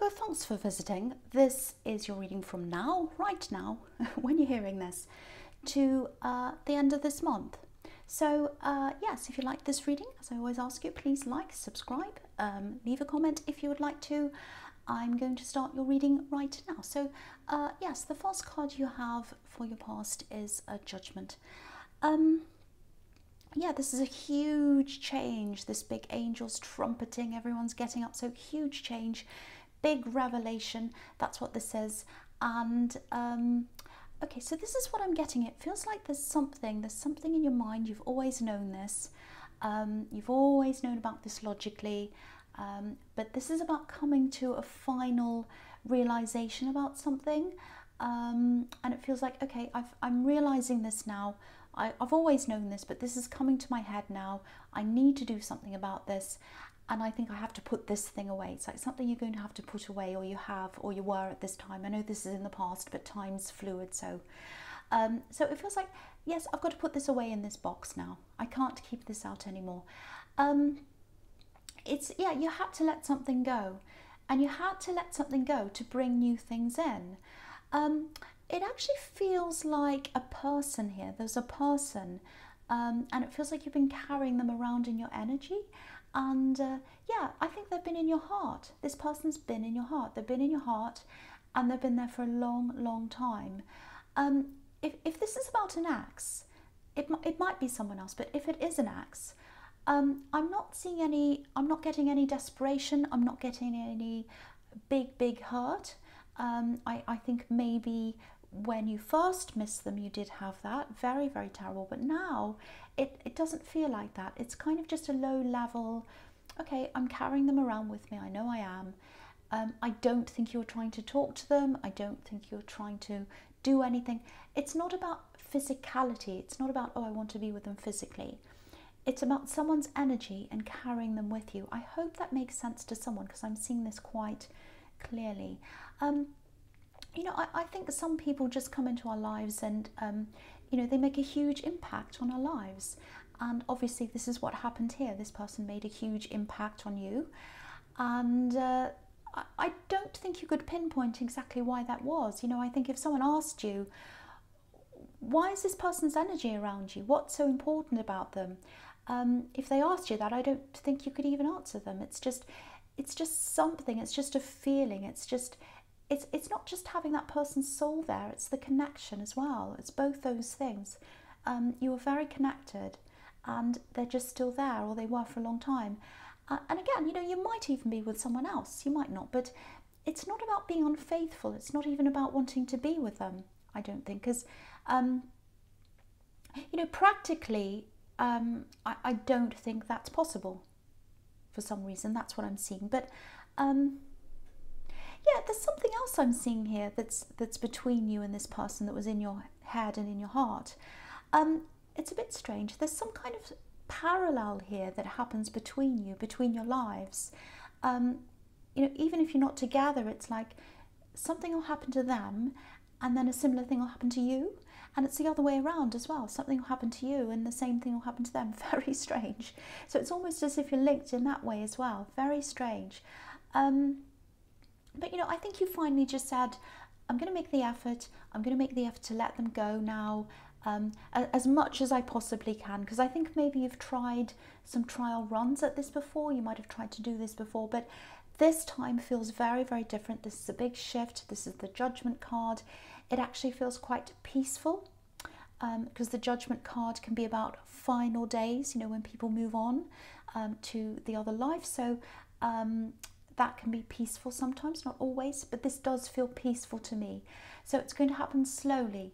Virgo, thanks for visiting. This is your reading from now, right now, when you're hearing this, to the end of this month. So yes, if you like this reading, as I always ask you, please like, subscribe, leave a comment if you would like to. I'm going to start your reading right now. So yes, the first card you have for your past is a Judgment. Yeah, this is a huge change, this big angel's trumpeting, everyone's getting up, so huge change, big revelation, that's what this is. And okay, so this is what I'm getting. It feels like there's something in your mind. You've always known this, you've always known about this logically, but this is about coming to a final realization about something. And it feels like, okay, I'm realizing this now. I've always known this, but this is coming to my head now. I need to do something about this, and I think I have to put this thing away. It's like something you're going to have to put away, or you have, or you were at this time. I know this is in the past, but time's fluid, so so it feels like, yes, I've got to put this away in this box now. I can't keep this out anymore. It's, yeah, you had to let something go, and you had to let something go to bring new things in. It actually feels like a person here. There's a person, and it feels like you've been carrying them around in your energy. And yeah, I think they've been in your heart. This person's been in your heart. They've been in your heart, and they've been there for a long, long time. If this is about an ex, it might be someone else, but if it is an ex, I'm not seeing any, I'm not getting any desperation. I'm not getting any big hurt. I think maybe when you first missed them, you did have that. Very, very terrible. But now it doesn't feel like that. It's kind of just a low level, okay, I'm carrying them around with me. I know I am. I don't think you're trying to talk to them. I don't think you're trying to do anything. It's not about physicality. It's not about, oh, I want to be with them physically. It's about someone's energy and carrying them with you. I hope that makes sense to someone, because I'm seeing this quite clearly. You know, I think some people just come into our lives and, you know, they make a huge impact on our lives. And obviously this is what happened here. This person made a huge impact on you. And I don't think you could pinpoint exactly why that was. You know, I think if someone asked you, why is this person's energy around you? What's so important about them? If they asked you that, I don't think you could even answer them. It's just something. It's just a feeling. It's not just having that person's soul there, it's the connection as well. It's both those things. You were very connected, and they're just still there, or they were for a long time. And again, you know, you might even be with someone else, you might not, but it's not about being unfaithful. It's not even about wanting to be with them, I don't think, because, you know, practically, I don't think that's possible for some reason. That's what I'm seeing. But yeah, there's something else I'm seeing here that's between you and this person that was in your head and in your heart. It's a bit strange. There's some kind of parallel here that happens between you, between your lives. You know, even if you're not together, it's like something will happen to them, and then a similar thing will happen to you. And it's the other way around as well. Something will happen to you and the same thing will happen to them. Very strange. So it's almost as if you're linked in that way as well. Very strange. But, you know, I think you finally just said, I'm going to make the effort. I'm going to make the effort to let them go now, as much as I possibly can. Because I think maybe you've tried some trial runs at this before. You might have tried to do this before. But this time feels very, very different. This is a big shift. This is the Judgment card. It actually feels quite peaceful, because the Judgment card can be about final days, you know, when people move on to the other life. So that can be peaceful sometimes, not always, but this does feel peaceful to me. So it's going to happen slowly.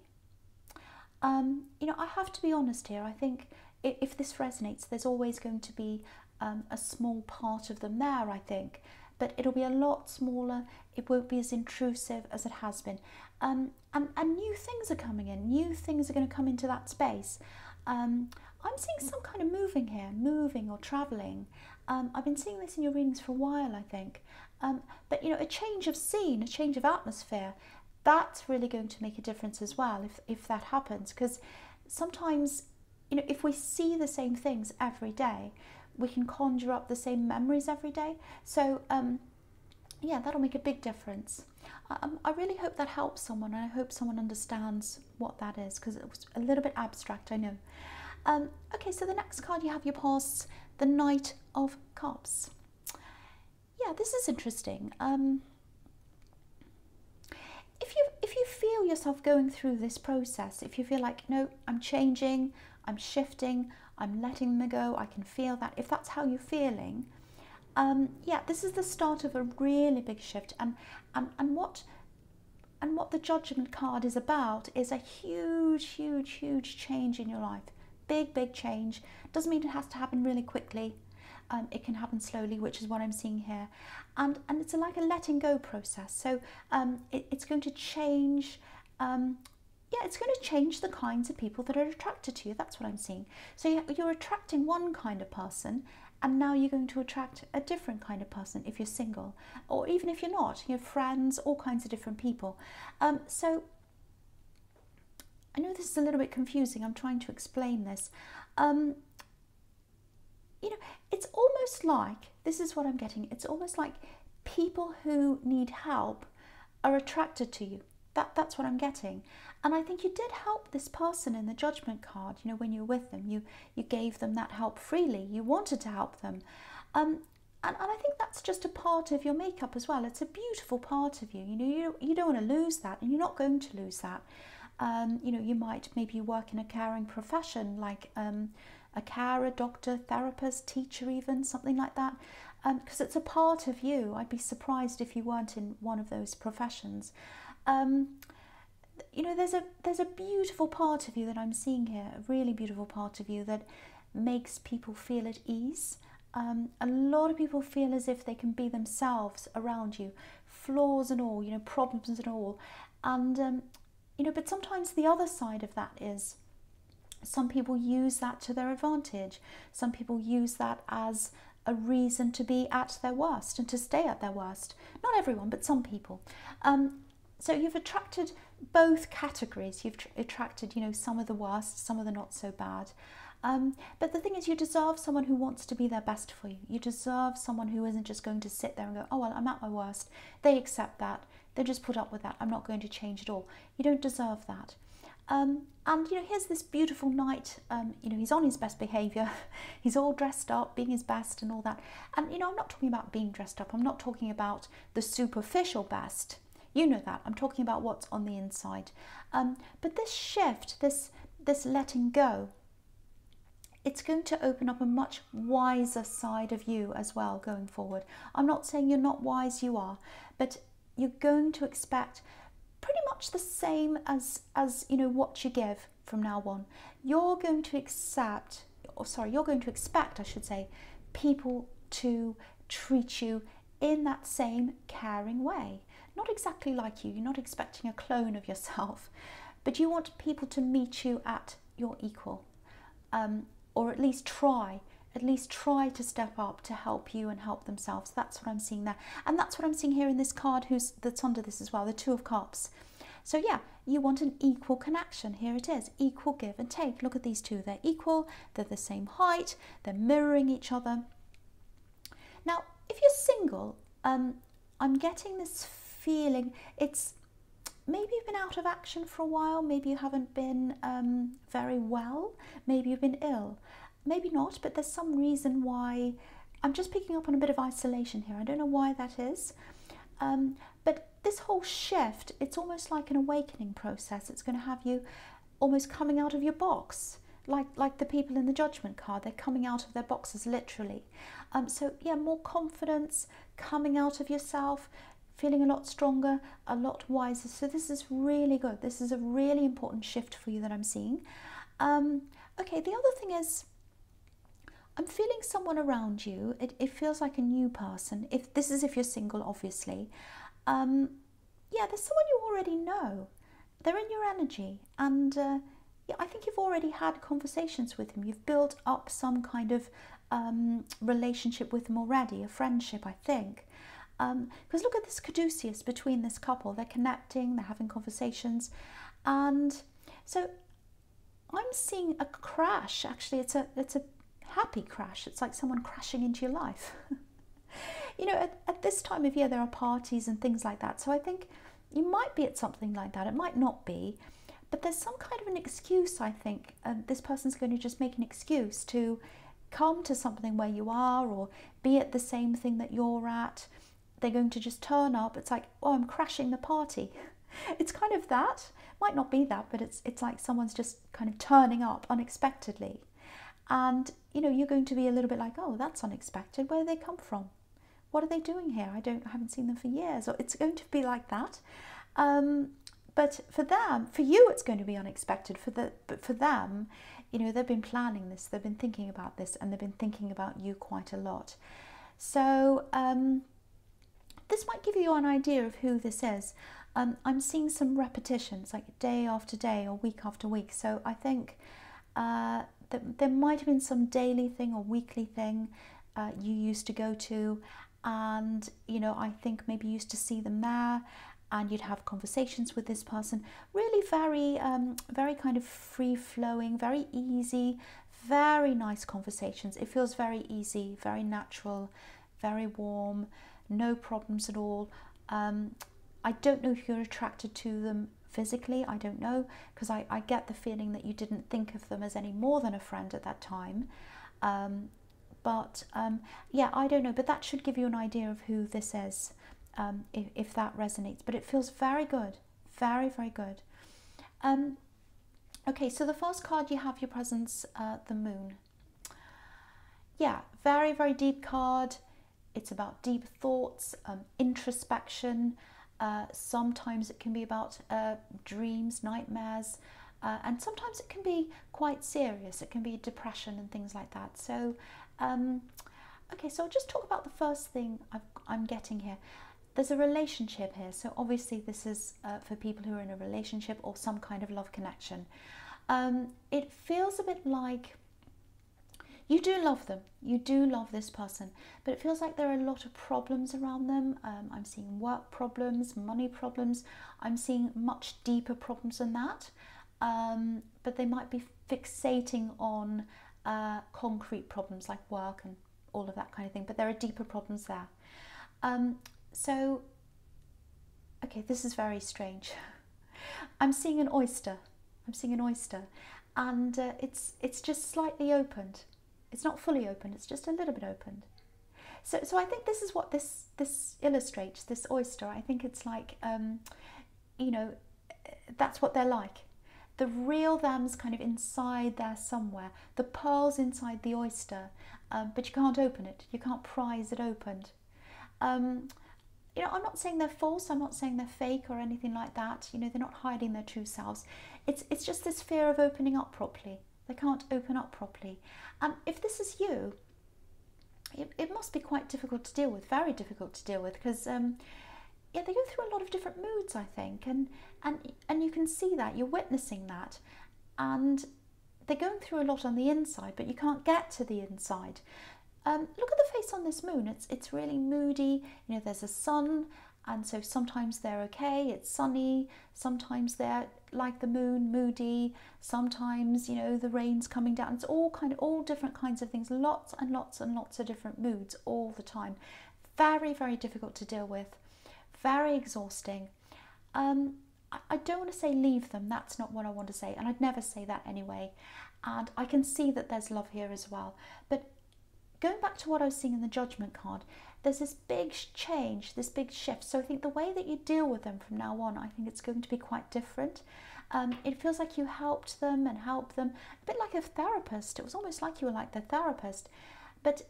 You know, I have to be honest here. I think if this resonates, there's always going to be a small part of them there, I think. But it'll be a lot smaller. It won't be as intrusive as it has been. And new things are coming in. New things are going to come into that space. I'm seeing some kind of moving here, moving or travelling. I've been seeing this in your readings for a while, I think. But, you know, a change of scene, a change of atmosphere, that's really going to make a difference as well if that happens. Because sometimes, you know, if we see the same things every day, we can conjure up the same memories every day. So yeah, that'll make a big difference. I really hope that helps someone. I hope someone understands what that is, because it was a little bit abstract, I know. Okay, so the next card you have your pause, the Knight of Cups. Yeah, this is interesting. If you feel yourself going through this process, if you feel like, no, I'm changing, I'm shifting, I'm letting them go, I can feel that. If that's how you're feeling, yeah, this is the start of a really big shift. And what the Judgment card is about is a huge change in your life. Big change. Doesn't mean it has to happen really quickly. It can happen slowly, which is what I'm seeing here. And it's like a letting go process. So it's going to change, yeah, it's going to change the kinds of people that are attracted to you. That's what I'm seeing. So you're attracting one kind of person, and now you're going to attract a different kind of person if you're single, or even if you're not, you have friends, all kinds of different people. So I know this is a little bit confusing. I'm trying to explain this. You know, it's almost like, this is what I'm getting, it's almost like people who need help are attracted to you. That's what I'm getting. And I think you did help this person in the Judgment card. You know, when you were with them, you gave them that help freely. You wanted to help them. And I think that's just a part of your makeup as well. It's a beautiful part of you. You know, you don't want to lose that, and you're not going to lose that. You know, you might maybe work in a caring profession, like a carer, doctor, therapist, teacher even, something like that, because it's a part of you. I'd be surprised if you weren't in one of those professions. You know, there's a beautiful part of you that I'm seeing here, a really beautiful part of you that makes people feel at ease. A lot of people feel as if they can be themselves around you, flaws and all, you know, problems and all. And, you know, but sometimes the other side of that is some people use that to their advantage. Some people use that as a reason to be at their worst and to stay at their worst. Not everyone, but some people. So you've attracted both categories. You've attracted, you know, some of the worst, some of the not so bad. But the thing is, you deserve someone who wants to be their best for you. You deserve someone who isn't just going to sit there and go, oh, well, I'm at my worst. They accept that. They just put up with that. I'm not going to change at all. You don't deserve that. And, you know, here's this beautiful knight. You know, he's on his best behaviour. He's all dressed up, being his best and all that. And, you know, I'm not talking about being dressed up. I'm not talking about the superficial best. You know that. I'm talking about what's on the inside. But this shift, this letting go, it's going to open up a much wiser side of you as well going forward. I'm not saying you're not wise, you are, but you're going to expect pretty much the same as you know, what you give from now on. You're going to you're going to expect, I should say, people to treat you in that same caring way. Not exactly like you. You're not expecting a clone of yourself, but you want people to meet you at your equal, or at least try to step up to help you and help themselves. That's what I'm seeing there, and that's what I'm seeing here in this card that's under this as well, the Two of Cups. So yeah, you want an equal connection. Here it is, equal give and take. Look at these two, they're equal, they're the same height, they're mirroring each other. Now, if you're single, I'm getting this feeling, it's maybe you've been out of action for a while, maybe you haven't been very well, maybe you've been ill, maybe not, but there's some reason why. I'm just picking up on a bit of isolation here. I don't know why that is, but this whole shift, it's almost like an awakening process. It's going to have you almost coming out of your box, like the people in the Judgment card. They're coming out of their boxes literally. So yeah, more confidence, coming out of yourself, feeling a lot stronger, a lot wiser. So this is really good. This is a really important shift for you that I'm seeing. Okay, the other thing is, I'm feeling someone around you. It feels like a new person. If you're single, obviously. Yeah, there's someone you already know. They're in your energy, and yeah, I think you've already had conversations with them. You've built up some kind of relationship with them already, a friendship, I think. Because look at this caduceus between this couple. They're connecting, they're having conversations, and so I'm seeing a crash. Actually, it's a happy crash. It's like someone crashing into your life. you know, at this time of year, there are parties and things like that. So I think you might be at something like that. It might not be, but there's some kind of an excuse, I think. This person's going to just make an excuse to come to something where you are, or be at the same thing that you're at. They're going to just turn up. It's like, oh, I'm crashing the party. It's kind of that. Might not be that, but it's like someone's just kind of turning up unexpectedly. And, you know, you're going to be a little bit like, oh, that's unexpected. Where do they come from? What are they doing here? I haven't seen them for years. Or it's going to be like that. But for them, for you, it's going to be unexpected. But for them, you know, they've been planning this. They've been thinking about this, and they've been thinking about you quite a lot. So this might give you an idea of who this is. I'm seeing some repetitions, like day after day or week after week. So I think that there might have been some daily thing or weekly thing you used to go to, and, you know, I think maybe you used to see them there, and you'd have conversations with this person. Really very kind of free-flowing, very easy, very nice conversations. It feels very easy, very natural, very warm, no problems at all. I don't know if you're attracted to them physically, I don't know, because I get the feeling that you didn't think of them as any more than a friend at that time. Yeah, I don't know, but that should give you an idea of who this is, if that resonates. But it feels very good, very, very good. Okay, so the first card you have, your presence, the moon. Yeah, very, very deep card. It's about deep thoughts, introspection. Sometimes it can be about dreams, nightmares, and sometimes it can be quite serious. It can be depression and things like that. So, okay, so I'll just talk about the first thing I'm getting here. There's a relationship here. So obviously this is for people who are in a relationship or some kind of love connection. It feels a bit like you do love them, you do love this person, but it feels like there are a lot of problems around them. I'm seeing work problems, money problems. I'm seeing much deeper problems than that, but they might be fixating on concrete problems like work and all of that kind of thing, but there are deeper problems there. So, okay, this is very strange. I'm seeing an oyster. I'm seeing an oyster, and it's just slightly opened. It's not fully opened, it's just a little bit opened. So I think this is what this illustrates, this oyster. I think it's like, you know, that's what they're like. The real them's kind of inside there somewhere. The pearl's inside the oyster, but you can't open it. You can't prise it opened. You know, I'm not saying they're false. I'm not saying they're fake or anything like that. You know, they're not hiding their true selves. It's just this fear of opening up properly. They can't open up properly. And if this is you, it must be quite difficult to deal with, very difficult to deal with, because yeah, they go through a lot of different moods, I think, and you can see that, you're witnessing that, and they're going through a lot on the inside, but you can't get to the inside. Look at the face on this moon. It's really moody. You know, there's a sun, and so sometimes they're okay, it's sunny, sometimes they're like the moon, moody, sometimes, you know, the rain's coming down. It's all different kinds of things, lots and lots and lots of different moods all the time. Very, very difficult to deal with, very exhausting. I don't want to say leave them, that's not what I want to say, and I'd never say that anyway. And I can see that there's love here as well. But going back to what I was seeing in the Judgment card, there's this big change, this big shift. So I think the way that you deal with them from now on, I think it's going to be quite different. It feels like you helped them and helped them, a bit like a therapist. It was almost like you were like their therapist, but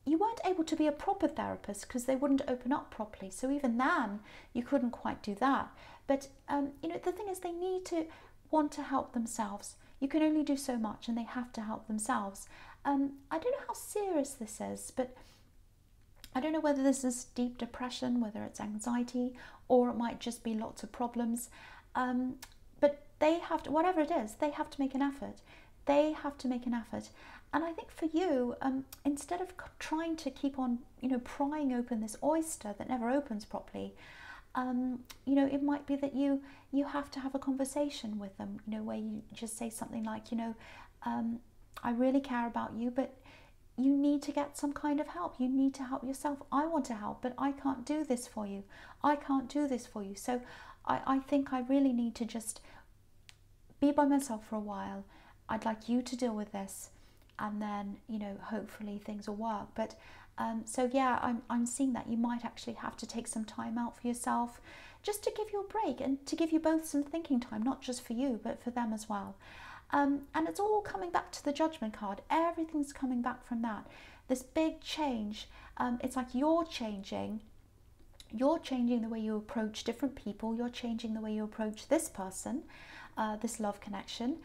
you weren't able to be a proper therapist because they wouldn't open up properly. So even then, you couldn't quite do that. But you know, the thing is, they need to want to help themselves. You can only do so much, and they have to help themselves. I don't know how serious this is, but I don't know whether this is deep depression, whether it's anxiety, or it might just be lots of problems. But they have to, whatever it is, they have to make an effort. They have to make an effort. And I think for you, instead of trying to keep on, you know, prying open this oyster that never opens properly, you know, it might be that you have to have a conversation with them, you know, where you just say something like, you know, I really care about you, but you need to get some kind of help. You need to help yourself. I want to help, but I can't do this for you. I can't do this for you. So I think I really need to just be by myself for a while. I'd like you to deal with this, and then, you know, hopefully things will work. But so yeah, I'm seeing that you might actually have to take some time out for yourself, just to give you a break and to give you both some thinking time, not just for you, but for them as well. And it's all coming back to the Judgment card. Everything's coming back from that. This big change. It's like you're changing. You're changing the way you approach different people. You're changing the way you approach this person, this love connection.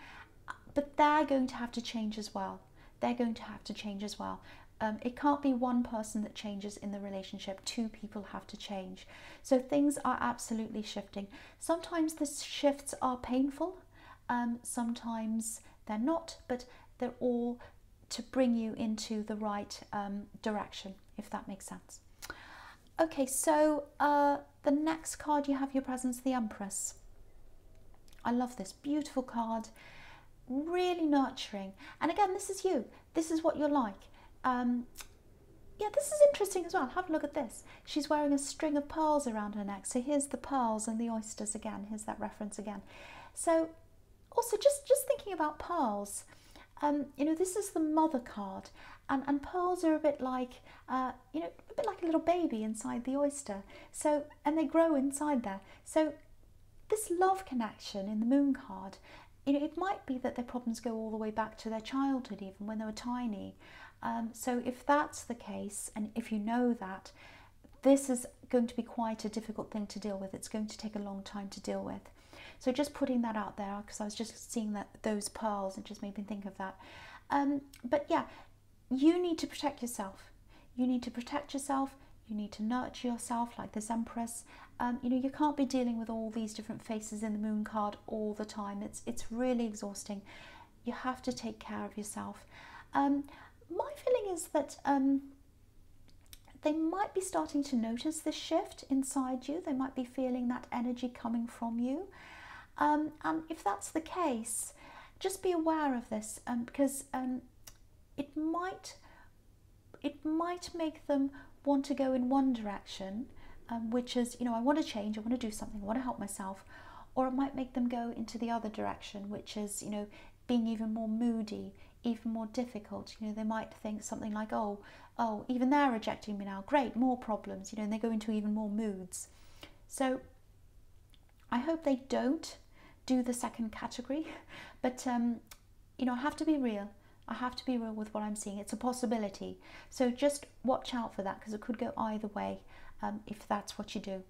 But they're going to have to change as well. They're going to have to change as well. It can't be one person that changes in the relationship. Two people have to change. So things are absolutely shifting. Sometimes the shifts are painful. Sometimes they're not, but they're all to bring you into the right direction, if that makes sense. Okay, so the next card you have your presence, the Empress. I love this beautiful card, really nurturing. And again, this is you. This is what you're like. Yeah, this is interesting as well. Have a look at this. She's wearing a string of pearls around her neck. So here's the pearls and the oysters again. Here's that reference again. So also just thinking about pearls, you know, this is the Mother card, and pearls are a bit like, you know, a bit like a little baby inside the oyster. So, and they grow inside there. So this love connection in the Moon card, you know, it might be that their problems go all the way back to their childhood, even when they were tiny. So if that's the case, and if you know that, this is going to be quite a difficult thing to deal with. It's going to take a long time to deal with. So just putting that out there, because I was just seeing that those pearls, it just made me think of that. But yeah, you need to protect yourself. You need to protect yourself. You need to nurture yourself like this Empress. You know, you can't be dealing with all these different faces in the Moon card all the time. It's really exhausting. You have to take care of yourself. My feeling is that they might be starting to notice this shift inside you. They might be feeling that energy coming from you. And if that's the case, just be aware of this, because it might make them want to go in one direction, which is, you know, I want to change, I want to do something, I want to help myself, or it might make them go into the other direction, which is, you know, being even more moody, even more difficult. You know, they might think something like, oh, even they're rejecting me now, great, more problems, you know, and they go into even more moods. So I hope they don't do the second category, but you know, I have to be real. I have to be real with what I'm seeing. It's a possibility. So just watch out for that, because it could go either way if that's what you do.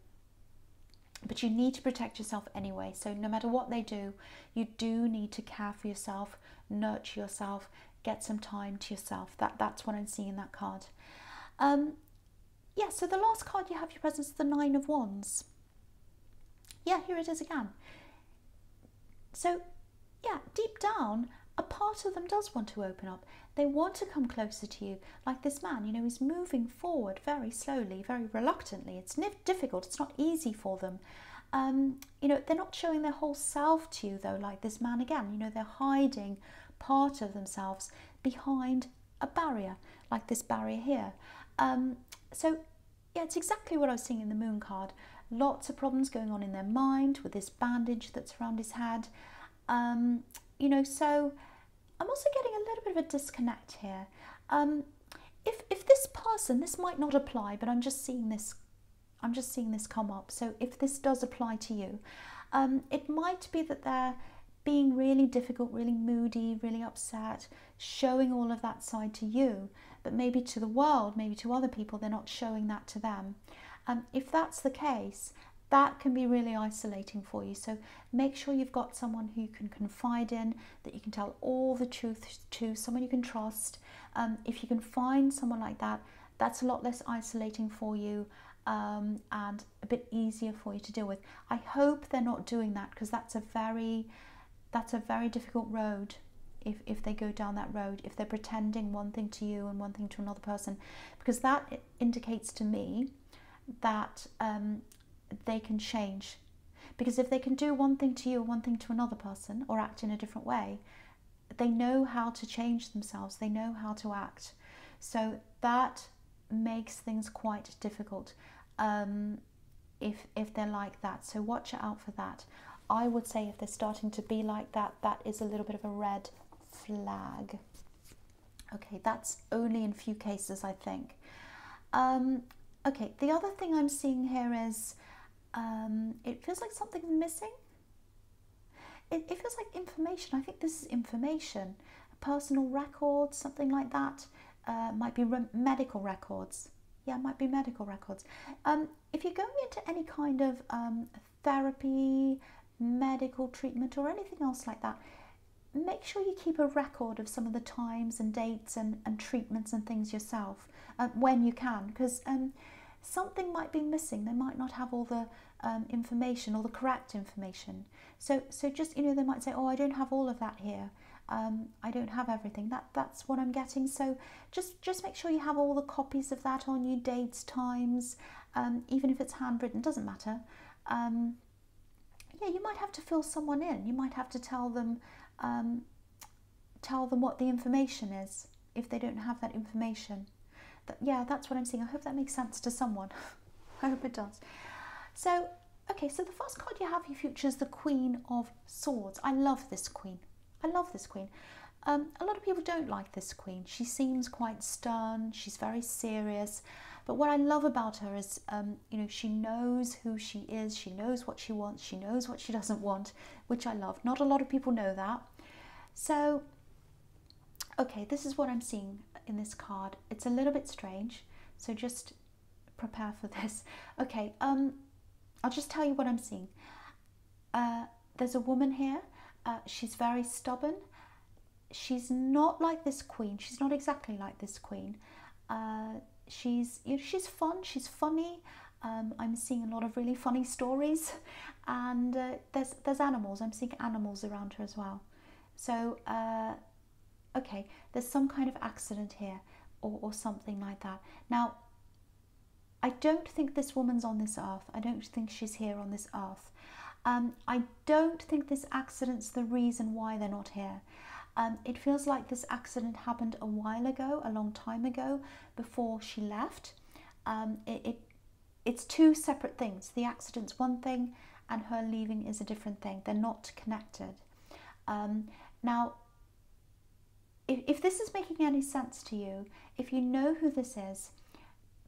But you need to protect yourself anyway. So no matter what they do, you do need to care for yourself, nurture yourself, get some time to yourself. That's what I'm seeing in that card. Yeah, so the last card you have your presence, the Nine of Wands. Yeah, here it is again. So yeah, deep down, a part of them does want to open up. They want to come closer to you, like this man. You know, he's moving forward very slowly, very reluctantly. It's difficult. It's not easy for them. You know, they're not showing their whole self to you, though, like this man again. You know, they're hiding part of themselves behind a barrier, like this barrier here. So yeah, it's exactly what I was seeing in the Moon card. Lots of problems going on in their mind with this bandage that's around his head. You know, so I'm also getting a little bit of a disconnect here. If this person, this might not apply, but I'm just seeing this come up. So if this does apply to you, it might be that they're being really difficult, really moody, really upset, showing all of that side to you, but maybe to the world, maybe to other people, they're not showing that to them. If that's the case, that can be really isolating for you. So make sure you've got someone who you can confide in, that you can tell all the truth to, someone you can trust. If you can find someone like that, that's a lot less isolating for you, and a bit easier for you to deal with. I hope they're not doing that, because that's a very difficult road. If they go down that road, if they're pretending one thing to you and one thing to another person, because that indicates to me that they can change. Because if they can do one thing to you and one thing to another person, or act in a different way, they know how to change themselves, they know how to act. So that makes things quite difficult if they're like that. So watch out for that. I would say if they're starting to be like that, that is a little bit of a red flag. Okay, that's only in few cases, I think. Okay, the other thing I'm seeing here is it feels like something's missing. It feels like information. I think this is information, personal records, something like that. Might be medical records. Yeah, it might be medical records. If you're going into any kind of therapy, medical treatment, or anything else like that, make sure you keep a record of some of the times and dates and treatments and things yourself when you can, because something might be missing. They might not have all the information, all the correct information. So just, you know, they might say, oh, I don't have all of that here. I don't have everything. That's what I'm getting. So just make sure you have all the copies of that on you, dates, times, even if it's handwritten, doesn't matter. Yeah, you might have to fill someone in. You might have to tell them what the information is if they don't have that information. Yeah, that's what I'm seeing. I hope that makes sense to someone. I hope it does. So, okay, so the first card you have for your future is the Queen of Swords. I love this queen. I love this queen. A lot of people don't like this queen. She seems quite stern. She's very serious. But what I love about her is, you know, she knows who she is. She knows what she wants. She knows what she doesn't want, which I love. Not a lot of people know that. So, okay, this is what I'm seeing in this card. It's a little bit strange, so just prepare for this. Okay, I'll just tell you what I'm seeing. There's a woman here. She's very stubborn. She's not like this queen. She's not exactly like this queen. She's fun. She's funny. I'm seeing a lot of really funny stories, and there's animals. I'm seeing animals around her as well. So okay, there's some kind of accident here, or something like that. Now, I don't think this woman's on this earth. I don't think she's here on this earth. I don't think this accident's the reason why they're not here. It feels like this accident happened a while ago, a long time ago, before she left. It's two separate things. The accident's one thing and her leaving is a different thing. They're not connected. Now, if this is making any sense to you, if you know who this is,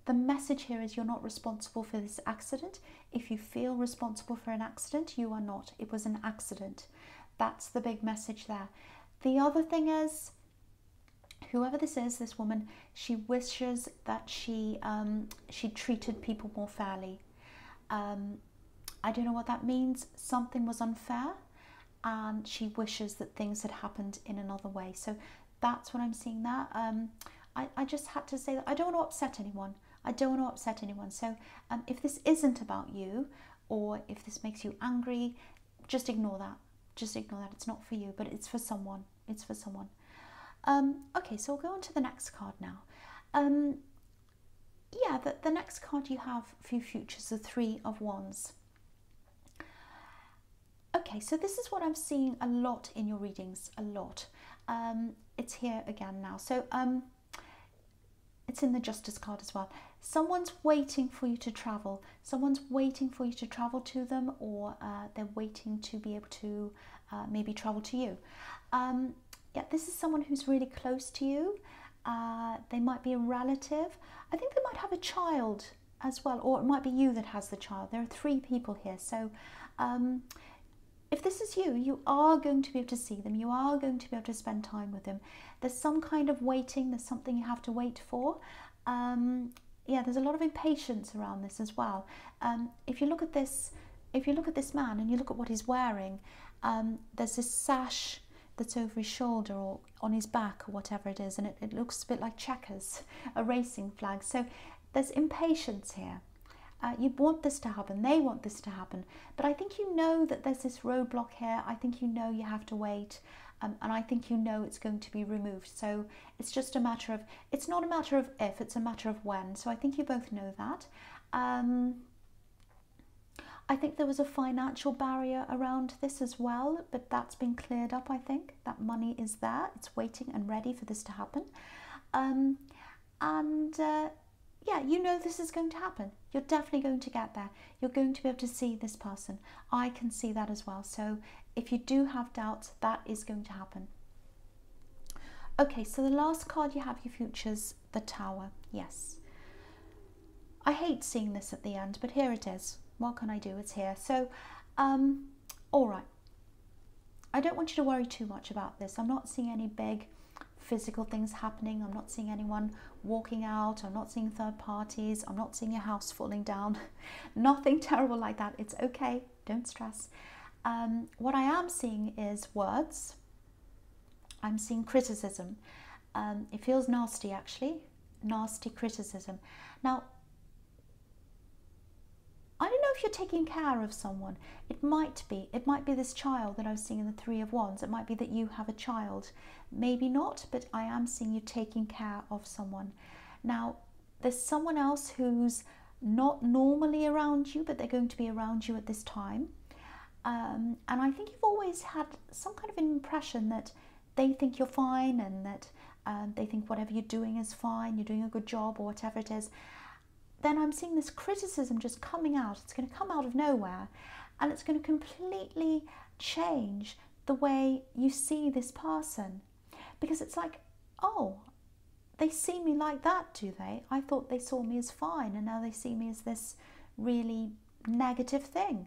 the message here is you're not responsible for this accident. If you feel responsible for an accident, you are not. It was an accident. That's the big message there. The other thing is, whoever this is, this woman, she wishes that she treated people more fairly. I don't know what that means. Something was unfair, and she wishes that things had happened in another way. So that's what I'm seeing there. I just had to say that I don't want to upset anyone. I don't want to upset anyone. So if this isn't about you, or if this makes you angry, just ignore that. Just ignore that. It's not for you, but it's for someone. It's for someone. Okay, so we'll go on to the next card now. Yeah, the next card you have for your future is the Three of Wands. Okay, so this is what I'm seeing a lot in your readings, a lot. It's here again now. So it's in the Justice card as well. Someone's waiting for you to travel. Someone's waiting for you to travel to them, or they're waiting to be able to maybe travel to you. Yeah, this is someone who's really close to you. They might be a relative. I think they might have a child as well, or it might be you that has the child. There are three people here. So if this is you, you are going to be able to see them. You are going to be able to spend time with them. There's some kind of waiting. There's something you have to wait for. Yeah, there's a lot of impatience around this as well. If you look at this man and you look at what he's wearing, there's this sash that's over his shoulder or on his back or whatever it is, and it looks a bit like checkers, a racing flag. So there's impatience here. You want this to happen, they want this to happen, but I think you know that there's this roadblock here. I think you know you have to wait, and I think you know it's going to be removed. So it's just a matter of, it's not a matter of if, it's a matter of when. So I think you both know that. I think there was a financial barrier around this as well, but that's been cleared up. I think that money is there, it's waiting and ready for this to happen. And yeah, you know this is going to happen. You're definitely going to get there. You're going to be able to see this person. I can see that as well. So if you do have doubts, that is going to happen. Okay, so the last card you have, your futures, the Tower. Yes. I hate seeing this at the end, but here it is. What can I do? It's here. So, all right. I don't want you to worry too much about this. I'm not seeing any big physical things happening. I'm not seeing anyone walking out. I'm not seeing third parties. I'm not seeing your house falling down. Nothing terrible like that. It's okay. Don't stress. What I am seeing is words. I'm seeing criticism. It feels nasty, actually. Nasty criticism. Now, I don't know if you're taking care of someone. It might be this child that I was seeing in the Three of Wands. It might be that you have a child. Maybe not, but I am seeing you taking care of someone. Now, there's someone else who's not normally around you, but they're going to be around you at this time. And I think you've always had some kind of an impression that they think you're fine, and that they think whatever you're doing is fine, you're doing a good job or whatever it is. Then I'm seeing this criticism just coming out. It's going to come out of nowhere, and it's going to completely change the way you see this person. Because it's like, oh, they see me like that, do they? I thought they saw me as fine, and now they see me as this really negative thing.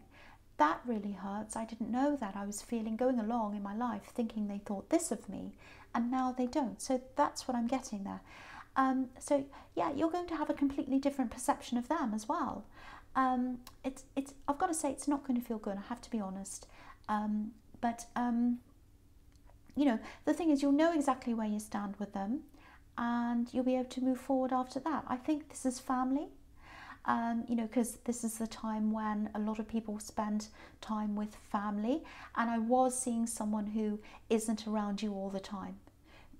That really hurts. I didn't know that. I was going along in my life thinking they thought this of me, and now they don't. So that's what I'm getting there. So yeah, you're going to have a completely different perception of them as well. I've got to say, it's not going to feel good. I have to be honest. But you know, the thing is, you'll know exactly where you stand with them, and you'll be able to move forward after that. I think this is family. You know, because this is the time when a lot of people spend time with family, and I was seeing someone who isn't around you all the time,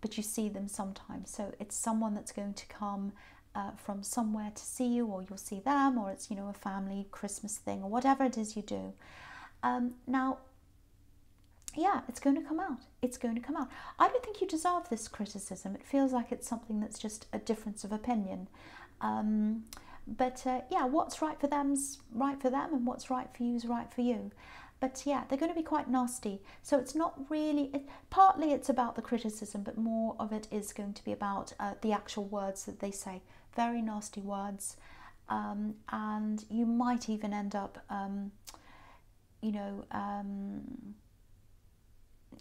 but you see them sometimes. So it's someone that's going to come from somewhere to see you, or you'll see them, or it's, you know, a family Christmas thing, or whatever it is you do. Now, yeah, it's going to come out. It's going to come out. I don't think you deserve this criticism. It feels like it's something that's just a difference of opinion. But yeah, what's right for them's right for them, and what's right for you is right for you. But yeah, they're going to be quite nasty. So it's not really, partly it's about the criticism, but more of it is going to be about the actual words that they say. Very nasty words. And you might even end up, you know,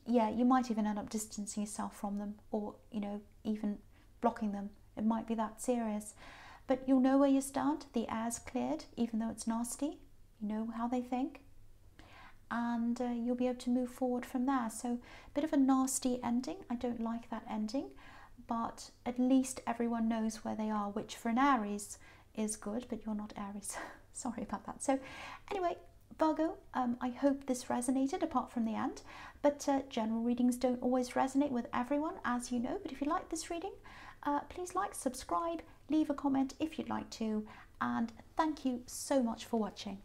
yeah, you might even end up distancing yourself from them, or, you know, even blocking them. It might be that serious. But you'll know where you stand. The air's cleared, even though it's nasty. You know how they think. And you'll be able to move forward from there. So, a bit of a nasty ending. I don't like that ending. But at least everyone knows where they are, which for an Aries is good. But you're not Aries. Sorry about that. So, anyway, Virgo, I hope this resonated, apart from the end. But general readings don't always resonate with everyone, as you know. But if you like this reading, please like, subscribe, leave a comment if you'd like to, and thank you so much for watching.